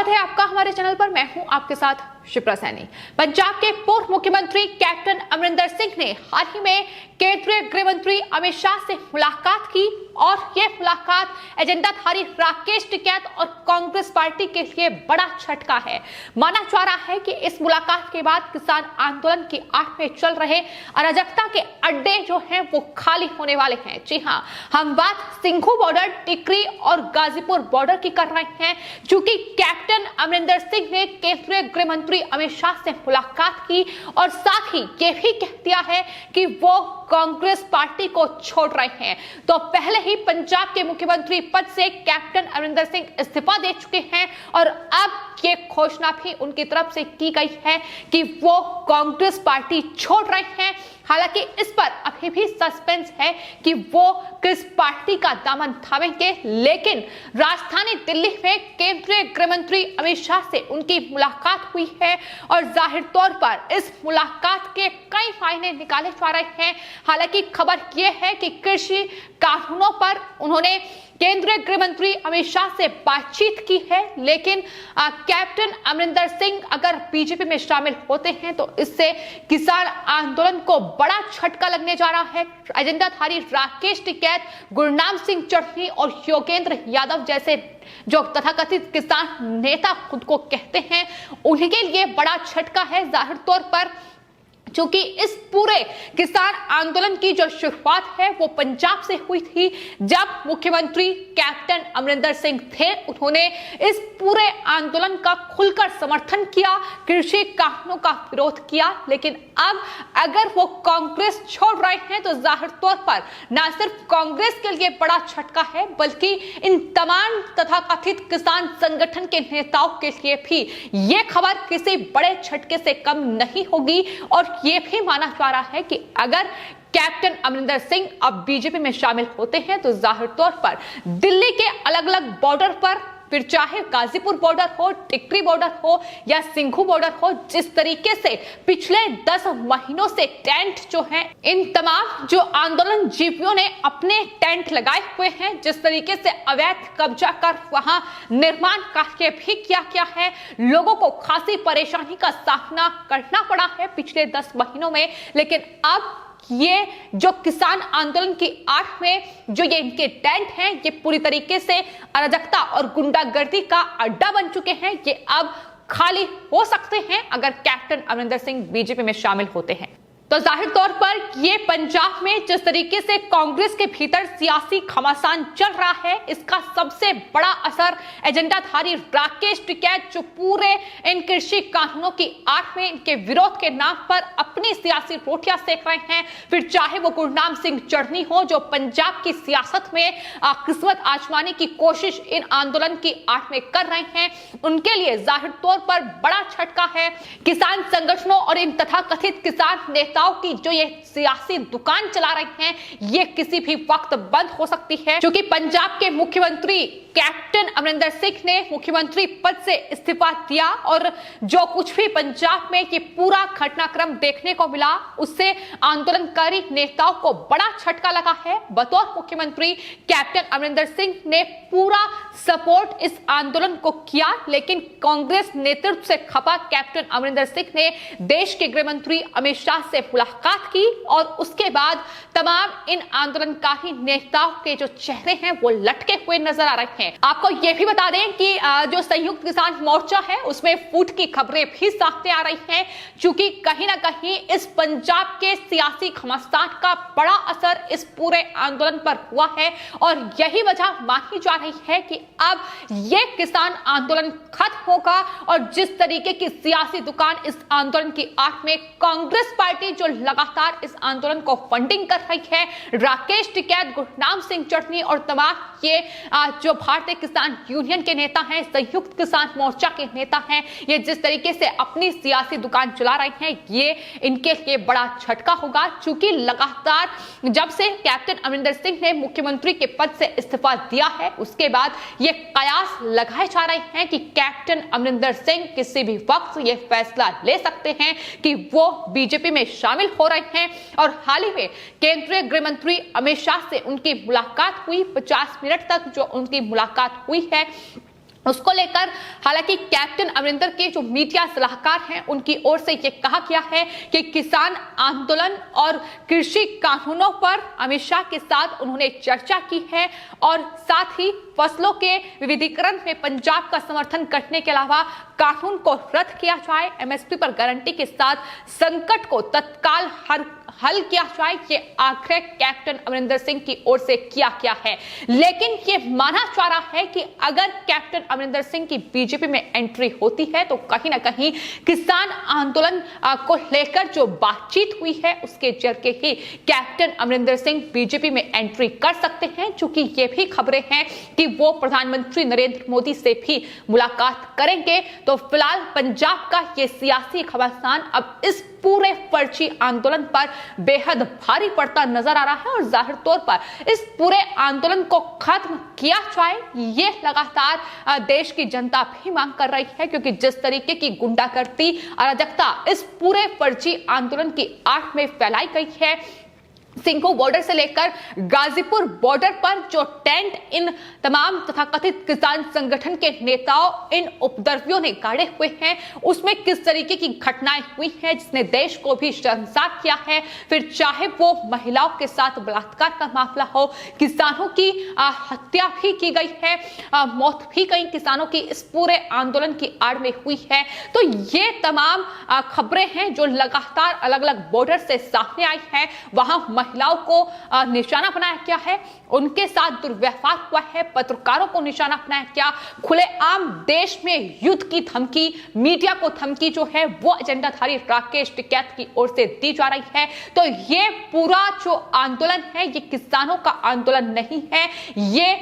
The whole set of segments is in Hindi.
स्वागत है आपका हमारे चैनल पर। मैं हूं आपके साथ शिप्रा सैनी। पंजाब के पूर्व मुख्यमंत्री कैप्टन अमरिंदर सिंह ने हाल ही में केंद्रीय गृह मंत्री अमित शाह से मुलाकात की और यह मुलाकात एजेंडाधारी राकेश टिकैत और कांग्रेस पार्टी के लिए बड़ा झटका है। माना जा रहा है कि इस मुलाकात के बाद किसान आंदोलन की आड़ में चल रहे अराजकता के अड्डे जो हैं वो खाली होने वाले हैं। जी हां, हम बात सिंघू बॉर्डर, टिकरी और गाजीपुर बॉर्डर की कर रहे हैं, क्योंकि कैप्टन अमरिंदर सिंह ने केंद्रीय गृह मंत्री अमित शाह से मुलाकात की और साथ ही यह भी कह दिया है कि वो कांग्रेस पार्टी को छोड़ रहे हैं। तो पहले ही पंजाब के मुख्यमंत्री पद से कैप्टन अमरिंदर सिंह इस्तीफा दे चुके हैं और अब ये घोषणा भी उनकी तरफ से की गई है कि वो कांग्रेस पार्टी छोड़ रहे हैं। हालांकि इस पर अभी भी सस्पेंस है कि वो किस पार्टी का दामन थामेंगे, लेकिन राजधानी दिल्ली में केंद्रीय गृह मंत्री अमित शाह से उनकी मुलाकात हुई है और जाहिर तौर पर इस मुलाकात के कई फायदे निकाले जा रहे हैं। हालांकि खबर यह है कि कृषि कानूनों पर उन्होंने केंद्रीय गृह मंत्री अमित शाह से बातचीत की है, लेकिन कैप्टन अमरिंदर सिंह अगर बीजेपी में शामिल होते हैं तो इससे किसान आंदोलन को बड़ा झटका लगने जा रहा है। एजेंडाधारी राकेश टिकैत, गुरनाम सिंह चढ़नी और योगेंद्र यादव जैसे जो तथाकथित किसान नेता खुद को कहते हैं, उनके लिए बड़ा झटका है। जाहिर तौर पर क्योंकि इस पूरे किसान आंदोलन की जो शुरुआत है वो पंजाब से हुई थी, जब मुख्यमंत्री कैप्टन अमरिंदर सिंह थे। उन्होंने इस पूरे आंदोलन का खुलकर समर्थन किया, कृषि कानूनों का विरोध किया। लेकिन अब अगर वो कांग्रेस छोड़ रहे हैं तो जाहिर तौर पर न सिर्फ कांग्रेस के लिए बड़ा झटका है, बल्कि इन तमाम तथाकथित किसान संगठन के नेताओं के लिए भी ये खबर किसी बड़े झटके से कम नहीं होगी। और ये भी माना जा रहा है कि अगर कैप्टन अमरिंदर सिंह अब बीजेपी में शामिल होते हैं तो जाहिर तौर पर दिल्ली के अलग अलग बॉर्डर पर, फिर चाहे गाजीपुर बॉर्डर हो, टिकरी बॉर्डर हो या सिंघू बॉर्डर हो, जिस तरीके से पिछले 10 महीनों से टेंट जो हैं, इन तमाम जो आंदोलन जीवियों ने अपने टेंट लगाए हुए हैं, जिस तरीके से अवैध कब्जा कर वहां निर्माण कार्य भी किया है, लोगों को खासी परेशानी का सामना करना पड़ा है पिछले 10 महीनों में। लेकिन अब ये जो किसान आंदोलन की आड़ में जो ये इनके टेंट हैं, ये पूरी तरीके से अराजकता और गुंडागर्दी का अड्डा बन चुके हैं। ये अब खाली हो सकते हैं अगर कैप्टन अमरिंदर सिंह बीजेपी में शामिल होते हैं। तो जाहिर तौर पर ये पंजाब में जिस तरीके से कांग्रेस के भीतर सियासी घमासान चल रहा है, इसका सबसे बड़ा असर एजेंडाधारी राकेश टिकैत, जो पूरे इन कृषि कानूनों की आड़ में इनके विरोध के नाम पर अपनी सियासी रोटियां सेक रहे हैं, फिर चाहे वो गुरनाम सिंह चढ़नी हो जो पंजाब की सियासत में किस्मत आजमाने की कोशिश इन आंदोलन की आड़ में कर रहे हैं, उनके लिए जाहिर तौर पर बड़ा झटका है। किसान संगठनों और इन तथाकथित किसान नेताओं की जो ये सियासी दुकान चला रहे हैं, ये किसी भी वक्त बंद हो सकती है, क्योंकि पंजाब के मुख्यमंत्री कैप्टन अमरिंदर सिंह ने मुख्यमंत्री पद से इस्तीफा दिया और जो कुछ भी पंजाब में ये पूरा घटनाक्रम देखने को मिला, उससे आंदोलनकारी नेताओं को बड़ा झटका लगा है। बतौर मुख्यमंत्री कैप्टन अमरिंदर सिंह ने पूरा सपोर्ट इस आंदोलन को किया, लेकिन कांग्रेस नेतृत्व से खपा कैप्टन अमरिंदर सिंह ने देश के गृह मंत्री अमित शाह से मुलाकात की और उसके बाद तमाम इन आंदोलनकारी नेताओं के जो चेहरे हैं वो लटके हुए नजर आ रहे हैं। आपको यह भी बता दें कि जो संयुक्त किसान मोर्चा है उसमें फूट की खबरें भी सामने आ रही हैं, क्योंकि कहीं ना कहीं इस पंजाब के सियासी घमासान का बड़ा असर इस पूरे आंदोलन पर हुआ है और यही वजह मानी जा रही है कि अब यह किसान आंदोलन खत्म होगा और जिस तरीके की सियासी दुकान इस आंदोलन की आड़ में कांग्रेस पार्टी जो लगातार इस आंदोलन को फंडिंग कर रही है, राकेश टिकैत, गुरनाम सिंह चढ़नी और तमाम ये जो भारतीय किसान यूनियन के नेता हैं, संयुक्त किसान मोर्चा के नेता हैं, ये जिस तरीके से अपनी सियासी दुकान चला रहे हैं, ये इनके लिए बड़ा झटका होगा। चूंकि लगातार जब से कैप्टन अमरिंदर सिंह ने मुख्यमंत्री के पद से इस्तीफा दिया है, उसके बाद ये कयास लगाए जा रहे हैं कि कैप्टन अमरिंदर सिंह किसी भी वक्त ये फैसला ले सकते हैं कि वो बीजेपी में शामिल हो रहे हैं। और हाल ही में केंद्रीय गृह मंत्री अमित शाह से उनकी मुलाकात हुई, 50 मिनट तक जो उनकी मुलाकात हुई है, उसको लेकर हालांकि कैप्टन अमरिंदर के जो मीडिया सलाहकार हैं उनकी ओर से यह कहा गया है कि किसान आंदोलन और कृषि कानूनों पर अमित शाह के साथ उन्होंने चर्चा की है और साथ ही फसलों के विविधीकरण में पंजाब का समर्थन करने के अलावा कानून को रद्द किया जाए, एमएसपी पर गारंटी के साथ संकट को तत्काल हल किया जाए, ये आग्रह कैप्टन अमरिंदर सिंह की ओर से किया गया है। लेकिन ये माना जा रहा है कि अगर कैप्टन अमरिंदर सिंह की बीजेपी में एंट्री होती है तो कहीं ना कहीं किसान आंदोलन को लेकर जो बातचीत हुई है उसके जरिए ही कैप्टन अमरिंदर सिंह बीजेपी में एंट्री कर सकते हैं, चूंकि ये भी खबरें हैं कि वो प्रधानमंत्री नरेंद्र मोदी से भी मुलाकात करेंगे। तो फिलहाल पंजाब का ये सियासी घमासान अब इस पूरे फर्जी आंदोलन पर बेहद भारी पड़ता नजर आ रहा है और जाहिर तौर पर इस पूरे आंदोलन को खत्म किया जाए, ये लगातार देश की जनता भी मांग कर रही है, क्योंकि जिस तरीके की गुंडागर्दी अराजकता इस पूरे फर्जी आंदोलन की आड़ में फैलाई गई है, सिंघू बॉर्डर से लेकर गाजीपुर बॉर्डर पर जो टेंट इन तमाम तथाकथित किसान संगठन के नेताओं इन उपद्रवियों ने गाड़े हुए हैं, उसमें किस तरीके की घटनाएं हुई हैं जिसने देश को भी शर्मसार किया है। फिर चाहे वो महिलाओं के साथ बलात्कार का मामला हो, किसानों की हत्या भी की गई है, मौत भी कई किसानों की इस पूरे आंदोलन की आड़ में हुई है। तो ये तमाम खबरें हैं जो लगातार अलग अलग बॉर्डर से सामने आई है। वहां महिलाओं को निशाना बनाया गया है, उनके साथ दुर्व्यवहार हुआ है, पत्रकारों को निशाना बनाया गया, खुलेआम देश में युद्ध की धमकी, मीडिया को धमकी जो है वो एजेंडाधारी राकेश टिकैत की ओर से दी जा रही है। तो ये पूरा जो आंदोलन है ये किसानों का आंदोलन नहीं है, ये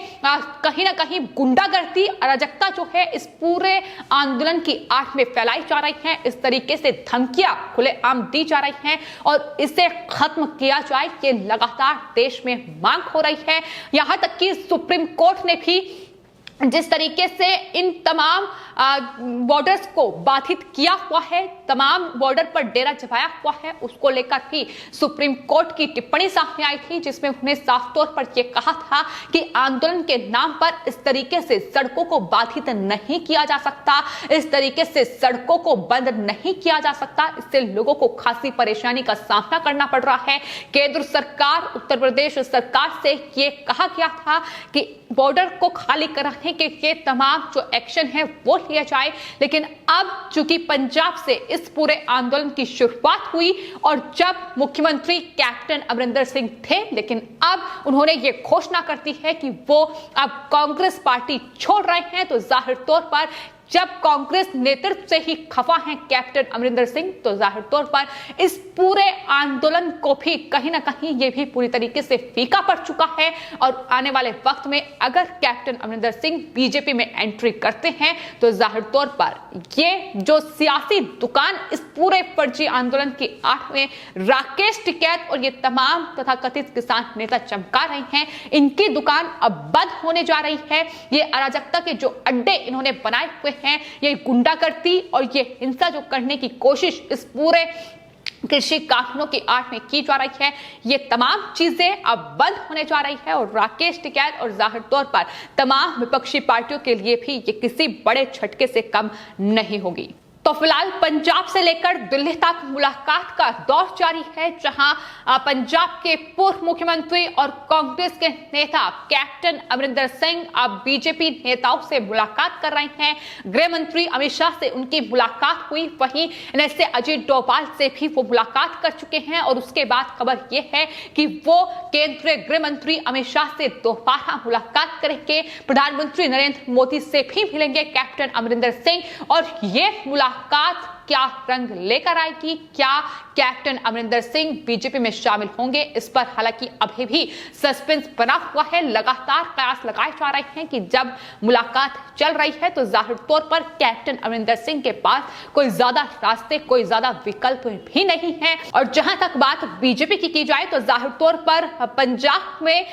कहीं ना कहीं गुंडागर्दी अराजकता जो है इस पूरे आंदोलन की आड़ में फैलाई जा रही है। इस तरीके से धमकियां खुलेआम दी जा रही हैं और इसे खत्म किया जाए, ये लगातार देश में मांग हो रही है। यहां तक कि सुप्रीम कोर्ट ने भी जिस तरीके से इन तमाम बॉर्डर्स को बाधित किया हुआ है, तमाम बॉर्डर पर डेरा जमाया हुआ है, उसको लेकर भी सुप्रीम कोर्ट की टिप्पणी सामने आई थी, जिसमें उन्होंने साफ तौर पर यह कहा था कि आंदोलन के नाम पर इस तरीके से सड़कों को बाधित नहीं किया जा सकता, इस तरीके से सड़कों को बंद नहीं किया जा सकता, इससे लोगों को खासी परेशानी का सामना करना पड़ रहा है। केंद्र सरकार, उत्तर प्रदेश सरकार से यह कहा गया था कि बॉर्डर को खाली कराने के ये तमाम जो एक्शन है वो लिया जाए, लेकिन अब चूंकि पंजाब से इस पूरे आंदोलन की शुरुआत हुई और जब मुख्यमंत्री कैप्टन अमरिंदर सिंह थे, लेकिन अब उन्होंने ये घोषणा कर दी है कि वो अब कांग्रेस पार्टी छोड़ रहे हैं, तो जाहिर तौर पर जब कांग्रेस नेतृत्व से ही खफा हैं कैप्टन अमरिंदर सिंह, तो जाहिर तौर पर इस पूरे आंदोलन को भी कहीं ना कहीं ये भी पूरी तरीके से फीका पड़ चुका है। और आने वाले वक्त में अगर कैप्टन अमरिंदर सिंह बीजेपी में एंट्री करते हैं तो जाहिर तौर पर ये जो सियासी दुकान इस पूरे फर्जी आंदोलन की आड़ में राकेश टिकैत और ये तमाम तथाकथित किसान नेता चमका रहे हैं, इनकी दुकान अब बंद होने जा रही है। ये अराजकता के जो अड्डे इन्होंने बनाए हुए हैं, ये गुंडागर्दी और ये हिंसा जो करने की कोशिश इस पूरे कृषि कानूनों की आड़ में की जा रही है, ये तमाम चीजें अब बंद होने जा रही है और राकेश टिकैत और जाहिर तौर पर तमाम विपक्षी पार्टियों के लिए भी ये किसी बड़े झटके से कम नहीं होगी। तो फिलहाल पंजाब से लेकर दिल्ली तक मुलाकात का दौर जारी है, जहां पंजाब के पूर्व मुख्यमंत्री और कांग्रेस के नेता कैप्टन अमरिंदर सिंह अब बीजेपी नेताओं से मुलाकात कर रहे हैं। गृह मंत्री अमित शाह से उनकी मुलाकात हुई, वहीं एनएसए अजीत डोभाल से भी वो मुलाकात कर चुके हैं और उसके बाद खबर यह है कि वो केंद्रीय गृह मंत्री अमित शाह से दोबारा मुलाकात करेंगे, प्रधानमंत्री नरेंद्र मोदी से भी मिलेंगे कैप्टन अमरिंदर सिंह। और ये मुलाकात क्या रंग लेकर आएगी, क्या कैप्टन अमरिंदर सिंह बीजेपी में शामिल होंगे, इस पर हालांकि अभी भी सस्पेंस बना हुआ है। लगातार कयास लगाए जा रहे हैं कि जब मुलाकात चल रही है तो जाहिर तौर पर कैप्टन अमरिंदर सिंह के पास कोई ज्यादा रास्ते, कोई ज्यादा विकल्प भी नहीं है। और जहां तक बात बीजेपी की जाए तो जाहिर तौर पर पंजाब में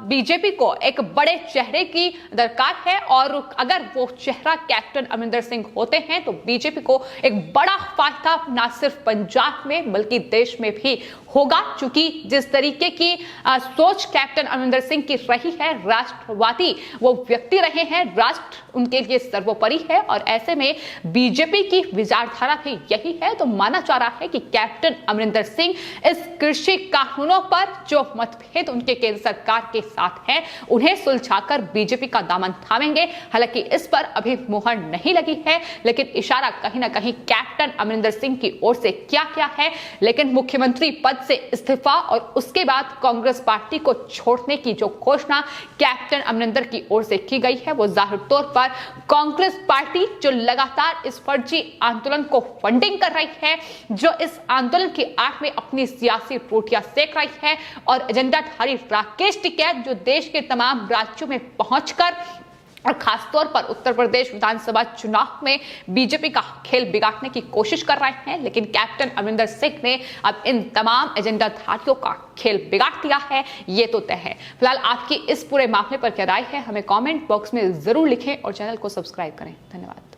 बीजेपी को एक बड़े चेहरे की दरकार है और अगर वो चेहरा कैप्टन अमरिंदर सिंह होते हैं तो बीजेपी को एक एक बड़ा फायदा ना सिर्फ पंजाब में बल्कि देश में भी होगा, क्योंकि जिस तरीके की सोच कैप्टन अमरिंदर सिंह की रही है, राष्ट्रवादी वो व्यक्ति रहे हैं, राष्ट्र उनके लिए सर्वोपरि है और ऐसे में बीजेपी की विचारधारा भी यही है। तो माना जा रहा है कि कैप्टन अमरिंदर सिंह इस कृषि कानूनों पर जो मतभेद उनके केंद्र सरकार के साथ है उन्हें सुलझाकर बीजेपी का दामन थामेंगे। हालांकि इस पर अभी मुहर नहीं लगी है, लेकिन इशारा कहीं ना कहीं कैप्टन अमरिंदर सिंह की ओर से क्या क्या है। लेकिन मुख्यमंत्री पद से इस्तीफा और उसके बाद कांग्रेस पार्टी को छोड़ने की जो घोषणा कैप्टन अमरिंदर की ओर से की गई है वो जाहिर तौर पर कांग्रेस पार्टी जो लगातार इस फर्जी आंदोलन को फंडिंग कर रही है, जो इस आंदोलन की आड़ में अपनी सियासी रोटियां सेक रही है और एजेंडाधारी राकेश टिकैत जो देश के तमाम राज्यों में पहुंचकर और खासतौर पर उत्तर प्रदेश विधानसभा चुनाव में बीजेपी का खेल बिगाड़ने की कोशिश कर रहे हैं। लेकिन कैप्टन अमरिंदर सिंह ने अब इन तमाम एजेंडाधारियों का खेल बिगाड़ दिया है, ये तो तय है। फिलहाल आपकी इस पूरे मामले पर क्या राय है हमें कमेंट बॉक्स में जरूर लिखें और चैनल को सब्सक्राइब करें। धन्यवाद।